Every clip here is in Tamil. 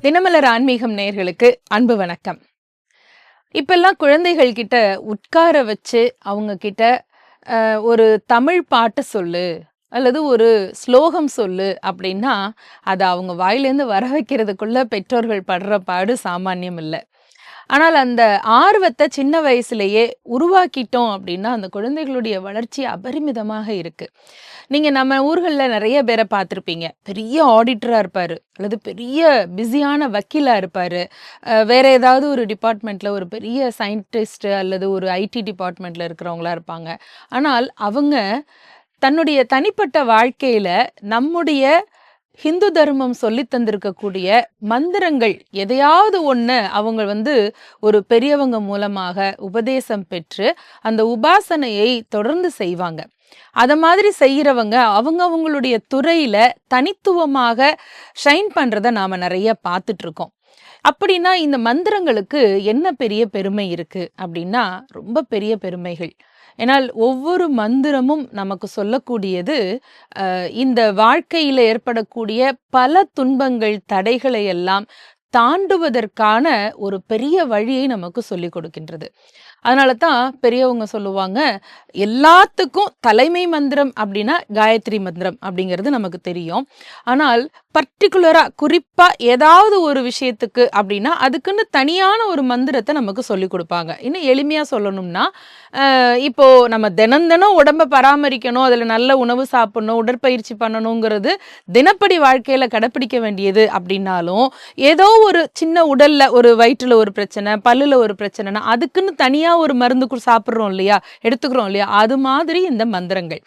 தினமலர் ஆன்மீகம் நேயர்களுக்கு அன்பு வணக்கம். இப்பெல்லாம் குழந்தைகள் கிட்ட உட்கார வச்சு அவங்க கிட்ட ஒரு தமிழ் பாட்டு சொல்லு அல்லது ஒரு ஸ்லோகம் சொல்லு அப்படின்னா அதை அவங்க வாயிலேருந்து வர வைக்கிறதுக்குள்ள பெற்றோர்கள் படுற பாடு சாமானியம் இல்லை. ஆனால் அந்த ஆர்வத்தை சின்ன வயசுலேயே உருவாக்கிட்டோம் அப்படின்னா அந்த குழந்தைகளுடைய வளர்ச்சி அபரிமிதமாக இருக்கு. நீங்கள் நம்ம ஊர்களில் நிறைய பேரை பார்த்துருப்பீங்க. பெரிய ஆடிட்டராக இருப்பார் அல்லது பெரிய பிஸியான வக்கீலாக இருப்பார். வேற ஏதாவது ஒரு டிபார்ட்மெண்ட்டில் ஒரு பெரிய சயின்டிஸ்ட்டு அல்லது ஒரு ஐடி டிபார்ட்மெண்ட்டில் இருக்கிறவங்களா இருப்பாங்க. ஆனால் அவங்க தன்னுடைய தனிப்பட்ட வாழ்க்கையில் நம்முடைய ஹிந்து தர்மம் சொல்லி தந்திருக்கக்கூடிய மந்திரங்கள் எதையாவது ஒன்று அவங்க ஒரு பெரியவங்க மூலமாக உபதேசம் பெற்று அந்த உபாசனையை தொடர்ந்து செய்வாங்க. அதை மாதிரி செய்கிறவங்க அவங்களுடைய துறையில தனித்துவமாக ஷைன் பண்றதை நாம நிறைய பார்த்துட்டு இருக்கோம். அப்படின்னா இந்த மந்திரங்களுக்கு என்ன பெரிய பெருமை இருக்கு அப்படின்னா ரொம்ப பெரிய பெருமைகள். ஏன்னால் ஒவ்வொரு மந்திரமும் நமக்கு சொல்லக்கூடியது இந்த வாழ்க்கையில் ஏற்படக்கூடிய பல துன்பங்கள் தடைகளை எல்லாம் தாண்டுவதற்கான ஒரு பெரிய வழியை நமக்கு சொல்லி கொடுக்கின்றது. அதனால தான் பெரியவங்க சொல்லுவாங்க, எல்லாத்துக்கும் தலைமை மந்திரம் அப்படின்னா காயத்ரி மந்திரம் அப்படிங்கிறது நமக்கு தெரியும். ஆனால் பர்டிகுலராக குறிப்பாக ஏதாவது ஒரு விஷயத்துக்கு அப்படின்னா அதுக்குன்னு தனியான ஒரு மந்திரத்தை நமக்கு சொல்லி கொடுப்பாங்க. இன்னும் எளிமையாக சொல்லணும்னா, இப்போ நம்ம தினம் உடம்பை பராமரிக்கணும், அதில் நல்ல உணவு சாப்பிடணும், உடற்பயிற்சி பண்ணணுங்கிறது தினப்படி வாழ்க்கையில் கடைப்பிடிக்க வேண்டியது அப்படின்னாலும், ஏதோ ஒரு சின்ன உடல்ல ஒரு வயிற்றுல ஒரு பிரச்சனை, பல்லுல ஒரு பிரச்சனைனா அதுக்குன்னு தனியா ஒரு மருந்து சாப்பிட்றோம் இல்லையா, எடுத்துக்கிறோம் இல்லையா, அது மாதிரி இந்த மந்திரங்கள்.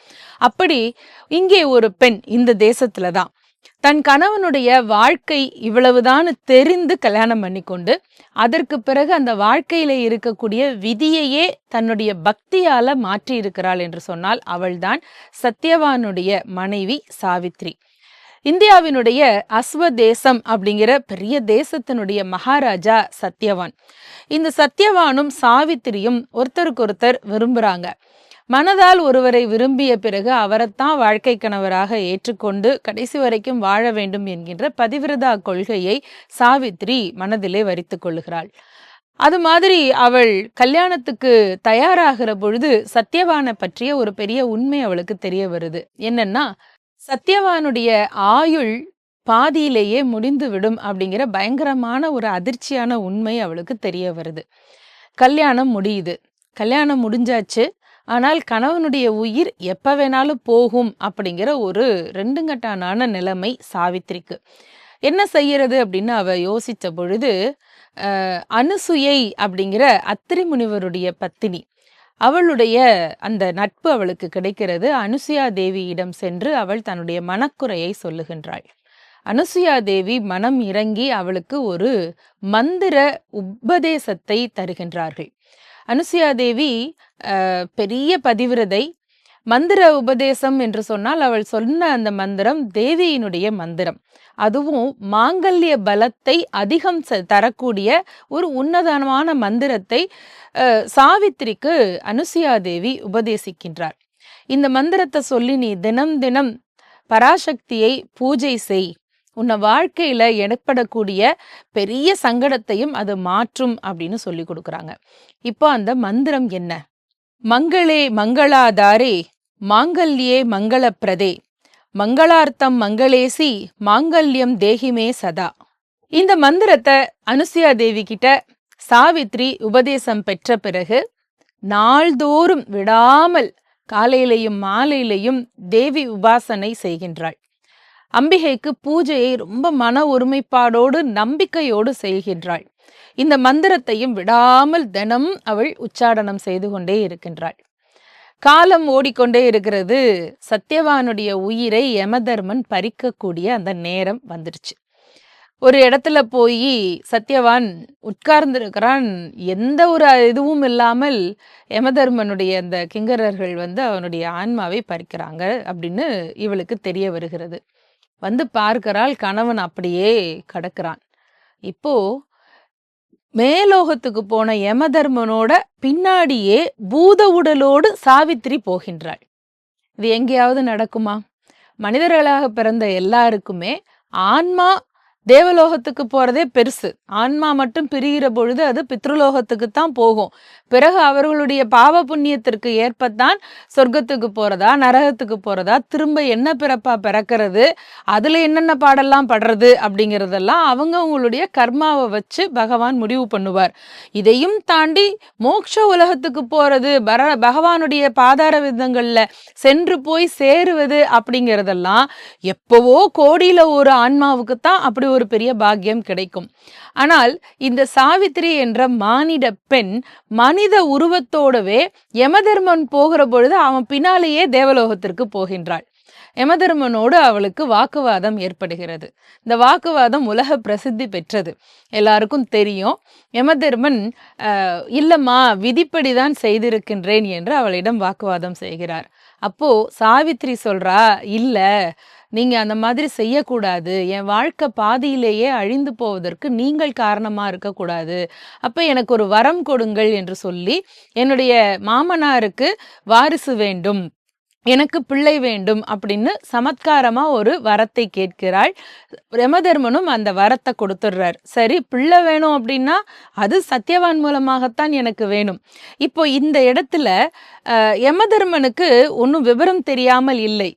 அப்படி இங்கே ஒரு பெண் இந்த தேசத்துல தான் தன் கணவனுடைய வாழ்க்கை இவ்வளவுதான் தெரிந்து கல்யாணம் பண்ணி கொண்டு அதற்கு பிறகு அந்த வாழ்க்கையில இருக்கக்கூடிய விதியையே தன்னுடைய பக்தியால மாற்றி இருக்கிறாள் என்று சொன்னால் அவள்தான் சத்யவானுடைய மனைவி சாவித்ரி. இந்தியாவினுடைய அஸ்வதேசம் அப்படிங்கிற பெரிய தேசத்தினுடைய மகாராஜா சத்யவான். இந்த சத்யவானும் சாவித்திரியும் ஒருத்தருக்கொருத்தர் விரும்புகிறாங்க. மனதால் ஒருவரை விரும்பிய பிறகு அவரைத்தான் வாழ்க்கை கணவராக ஏற்றுக்கொண்டு கடைசி வரைக்கும் வாழ வேண்டும் என்கின்ற பதிவிரதா கொள்கையை சாவித்ரி மனதிலே வரித்து கொள்ளுகிறாள். அது மாதிரி அவள் கல்யாணத்துக்கு தயாராகிற பொழுது சத்யவானை பற்றிய ஒரு பெரிய உண்மை அவளுக்கு தெரிய வருது. என்னன்னா, சத்யவானுடைய ஆயுள் பாதியிலேயே முடிந்து விடும் அப்படிங்கிற பயங்கரமான ஒரு அதிர்ச்சியான உண்மை அவளுக்கு தெரிய வருது. கல்யாணம் முடியுது, கல்யாணம் முடிஞ்சாச்சு. ஆனால் கணவனுடைய உயிர் எப்போ வேணாலும் போகும் அப்படிங்கிற ஒரு ரெண்டுங்கட்டான நிலைமை சாவித்திரிக்கு. என்ன செய்யறது அப்படின்னு அவ யோசித்த பொழுது அனுசுயை அப்படிங்கிற அத்திரி முனிவருடைய பத்தினி, அவளுடைய அந்த நட்பு அவளுக்கு கிடைக்கிறது. அனுசுயா தேவியிடம் சென்று அவள் தன்னுடைய மனக்குறையை சொல்லுகின்றாள். அனுசுயா தேவி மனம் இறங்கி அவளுக்கு ஒரு மந்திர உபதேசத்தை தருகின்றார்கள். அனுசுயா தேவி பெரிய பதிவிரதை. மந்திர உபதேசம் என்று சொன்னால் அவள் சொன்ன அந்த மந்திரம் தேவியினுடைய மந்திரம். அதுவும் மாங்கல்ய பலத்தை அதிகம் தரக்கூடிய ஒரு உன்னதமான மந்திரத்தை சாவித்திரிக்கு அனுசுயா தேவி உபதேசிக்கின்றார். இந்த மந்திரத்தை சொல்லி நீ தினம் தினம் பராசக்தியை பூஜை செய், உன்னை வாழ்க்கையில ஏற்படக்கூடிய பெரிய சங்கடத்தையும் அது மாற்றும் அப்படின்னு சொல்லி கொடுக்குறாங்க. இப்போ அந்த மந்திரம் என்ன? மங்களே மங்களாதாரே மாங்கல்யே மங்களப்பிரதே மங்களார்த்தம் மங்களேசி மாங்கல்யம் தேகிமே சதா. இந்த மந்திரத்தை அனுசுயா தேவி கிட்ட சாவித்ரி உபதேசம் பெற்ற பிறகு நாள்தோறும் விடாமல் காலையிலையும் மாலையிலையும் தேவி உபாசனை செய்கின்றாள். அம்பிகைக்கு பூஜையை ரொம்ப மன ஒருமைப்பாடோடு நம்பிக்கையோடு செய்கின்றாள். இந்த மந்திரத்தையும் விடாமல் தினம் அவள் உச்சாடனம் செய்து கொண்டே இருக்கின்றாள். காலம் ஓடிக்கொண்டே இருக்கிறது. சத்யவானுடைய உயிரை யமதர்மன் பறிக்கக்கூடிய அந்த நேரம் வந்துருச்சு. ஒரு இடத்துல போய் சத்யவான் உட்கார்ந்திருக்கிறான். எந்த ஒரு இதுவும் இல்லாமல் யமதர்மனுடைய அந்த கிங்கரர்கள் அவனுடைய ஆன்மாவை பறிக்கிறாங்க அப்படின்னு இவளுக்கு தெரிய வருகிறது. பார்க்கிறாள், கணவன் அப்படியே கிடக்கிறான். இப்போ மேலோகத்துக்கு போன யமதர்மனோட பின்னாடியே பூத உடலோடு சாவித்திரி போகின்றாள். இது எங்கேயாவது நடக்குமா? மனிதர்களாக பிறந்த எல்லாருக்குமே ஆன்மா தேவலோகத்துக்கு போறதே பெருசு. ஆன்மா மட்டும் பிரிகிற பொழுது அது பித்ருலோகத்துக்கு தான் போகும். பிறகு அவர்களுடைய பாவ புண்ணியத்திற்கு ஏற்பத்தான் சொர்க்கத்துக்கு போறதா, நரகத்துக்கு போறதா, திரும்ப என்ன பிறப்பா பிறக்கிறது, அதுல என்னென்ன பாடெல்லாம் படுறது அப்படிங்கிறதெல்லாம் அவங்களுடைய கர்மாவை வச்சு பகவான் முடிவு பண்ணுவார். இதையும் தாண்டி மோட்ச உலகத்துக்கு போறது, பகவானுடைய பாதார விதங்கள்ல சென்று போய் சேருவது அப்படிங்கிறதெல்லாம் எப்பவோ கோடியில ஒரு ஆன்மாவுக்கு தான் அப்படி ஒரு பெரிய பாக்கியம் கிடைக்கும். ஆனால் இந்த சாவித்திரி என்ற மானிட பெண் மனித உருவத்தோடவே யமதர்மன் போகிற பொழுது அவன் பின்னாலேயே தேவலோகத்திற்கு போகின்றாள். யமதர்மனோடு அவளுக்கு வாக்குவாதம் ஏற்படுகிறது. இந்த வாக்குவாதம் உலக பிரசித்தி பெற்றது, எல்லாருக்கும் தெரியும். யமதர்மன் இல்லம்மா, விதிப்படிதான் செய்திருக்கின்றேன் என்று அவளிடம் வாக்குவாதம் செய்கிறார். அப்போ சாவித்திரி சொல்றா, இல்ல, நீங்க அந்த மாதிரி செய்யக்கூடாது, என் வாழ்க்கை பாதியிலேயே அழிந்து போவதற்கு நீங்கள் காரணமா இருக்கக்கூடாது, அப்ப எனக்கு ஒரு வரம் கொடுங்கள் என்று சொல்லி என்னுடைய மாமனாருக்கு வாரிசு வேண்டும், எனக்கு பிள்ளை வேண்டும் அப்படின்னு சமத்காரமா ஒரு வரத்தை கேட்கிறாள். யமதர்மனும் அந்த வரத்தை கொடுத்துடுறார். சரி, பிள்ளை வேணும் அப்படின்னா அது சத்தியவான் மூலமாகத்தான் எனக்கு வேணும். இப்போ இந்த இடத்துல யமதர்மனுக்கு ஒன்றும் விவரம் தெரியாமல் இல்லை.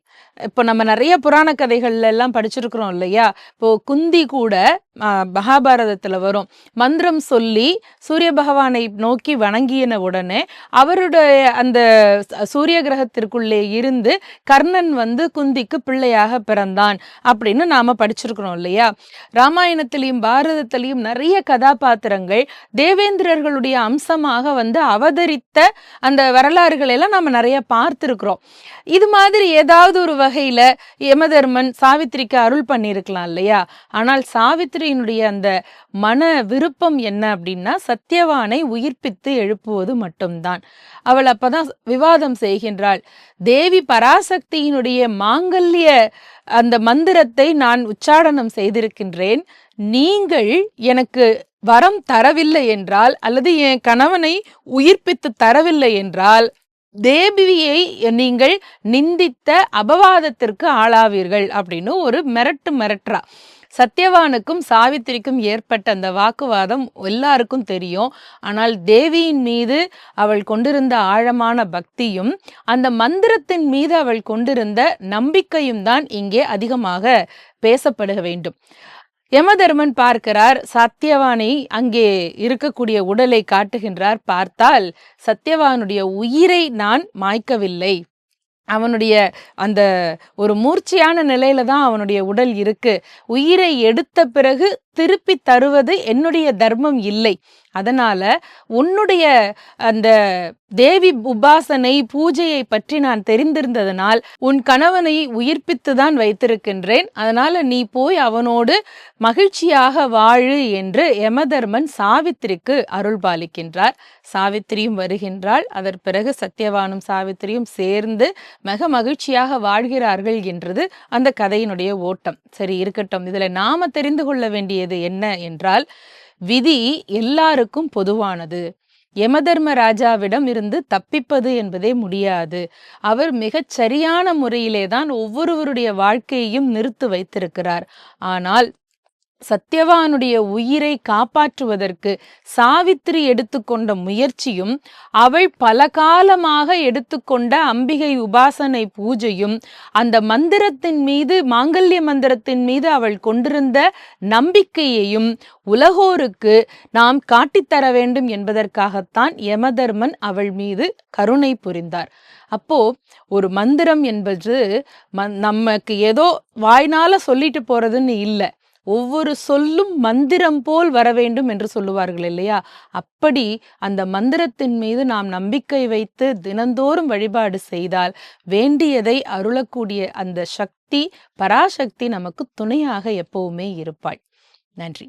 இப்போ நம்ம நிறைய புராண கதைகள்ல எல்லாம் படிச்சிருக்கிறோம் இல்லையா? இப்போ குந்தி கூட மகாபாரதத்துல வரும், மந்திரம் சொல்லி சூரிய பகவானை நோக்கி வணங்கின உடனே அவருடைய அந்த சூரிய கிரகத்திற்குள்ளே இருந்து கர்ணன் வந்து குந்திக்கு பிள்ளையாக பிறந்தான் அப்படின்னு நாம படிச்சிருக்கிறோம் இல்லையா? ராமாயணத்திலையும் பாரதத்திலையும் நிறைய கதாபாத்திரங்கள் தேவேந்திரர்களுடைய அம்சமாக வந்து அவதரித்த அந்த வரலாறுகளை எல்லாம் நாம நிறைய பார்த்திருக்கிறோம். இது மாதிரி ஏதாவது ஒரு வகையில யமதர்மன் சாவித்திரிக்கு அருள் பண்ணியிருக்கலாம் இல்லையா? ஆனால் சாவித்திரியினுடைய அந்த மன விருப்பம் என்ன அப்படின்னா சத்தியவானை உயிர்ப்பித்து எழுப்புவது மட்டும்தான். அவள் அப்பதான் விவாதம் செய்கின்றாள். தேவி பராசக்தியினுடைய மாங்கல்ய அந்த மந்திரத்தை நான் உச்சாடனம் செய்திருக்கின்றேன், நீங்கள் எனக்கு வரம் தரவில்லை என்றால், அல்லது என் கணவனை உயிர்ப்பித்து தரவில்லை என்றால் தேவியை நீங்கள் நிந்தித்த அபவாதத்திற்கு ஆளாவீர்கள் அப்படின்னு ஒரு மிரட்டுறா. சத்தியவானுக்கும் சாவித்திரிக்கும் ஏற்பட்ட அந்த வாக்குவாதம் எல்லாருக்கும் தெரியும். ஆனால் தேவியின் மீது அவள் கொண்டிருந்த ஆழமான பக்தியும் அந்த மந்திரத்தின் மீது அவள் கொண்டிருந்த நம்பிக்கையும் தான் இங்கே அதிகமாக பேசப்பட வேண்டும். யமதர்மன் பார்க்கிறார், சத்தியவானை அங்கே இருக்கக்கூடிய உடலை காட்டுகின்றார். பார்த்தால் சத்தியவானுடைய உயிரை நான் மாய்க்கவில்லை, அவனுடைய அந்த ஒரு மூர்ச்சையான நிலையில தான் அவனுடைய உடல் இருக்கு. உயிரை எடுத்த பிறகு திருப்பி தருவது என்னுடைய தர்மம் இல்லை. அதனால உன்னுடைய அந்த தேவி உபாசனை பூஜையை பற்றி நான் தெரிந்திருந்ததனால் உன் கணவனை உயிர்ப்பித்துதான் வைத்திருக்கின்றேன். அதனால நீ போய் அவனோடு மகிழ்ச்சியாக வாழு என்று யமதர்மன் சாவித்திரிக்கு அருள் பாலிக்கின்றார். சாவித்திரியும் வருகின்றாள். அதன் பிறகு சத்தியவானும் சாவித்திரியும் சேர்ந்து மிக மகிழ்ச்சியாக வாழ்கிறார்கள் என்றது அந்த கதையினுடைய ஓட்டம். சரி, இருக்கட்டும். இதுல நாம தெரிந்து கொள்ள வேண்டியது என்ன என்றால், விதி எல்லாருக்கும் பொதுவானது. யமதர்ம ராஜாவிடம் இருந்து தப்பிப்பது என்பதே முடியாது. அவர் மிகச் சரியான முறையிலே தான் ஒவ்வொருவருடைய வாழ்க்கையையும் நிறுத்தி வைத்திருக்கிறார். ஆனால் சத்தியவானுடைய உயிரை காப்பாற்றுவதற்கு சாவித்திரி எடுத்துக்கொண்ட முயற்சியும், அவள் பல காலமாக எடுத்துக்கொண்ட அம்பிகை உபாசனை பூஜையும், அந்த மந்திரத்தின் மீது, மாங்கல்ய மந்திரத்தின் மீது அவள் கொண்டிருந்த நம்பிக்கையையும் உலகோருக்கு நாம் காட்டித்தர வேண்டும் என்பதற்காகத்தான் யமதர்மன் அவள் மீது கருணை புரிந்தார். அப்போ ஒரு மந்திரம் என்பது நமக்கு ஏதோ வாய்னால சொல்லிட்டு போறதுன்னு இல்லை, ஒவ்வொரு சொல்லும் மந்திரம் போல் வர வேண்டும் என்று சொல்லுவார்கள் இல்லையா? அப்படி அந்த மந்திரத்தின் மீது நாம் நம்பிக்கை வைத்து தினந்தோறும் வழிபாடு செய்தால் வேண்டியதை அருளக்கூடிய அந்த சக்தி, பராசக்தி நமக்கு துணையாக எப்பவுமே இருப்பாள். நன்றி.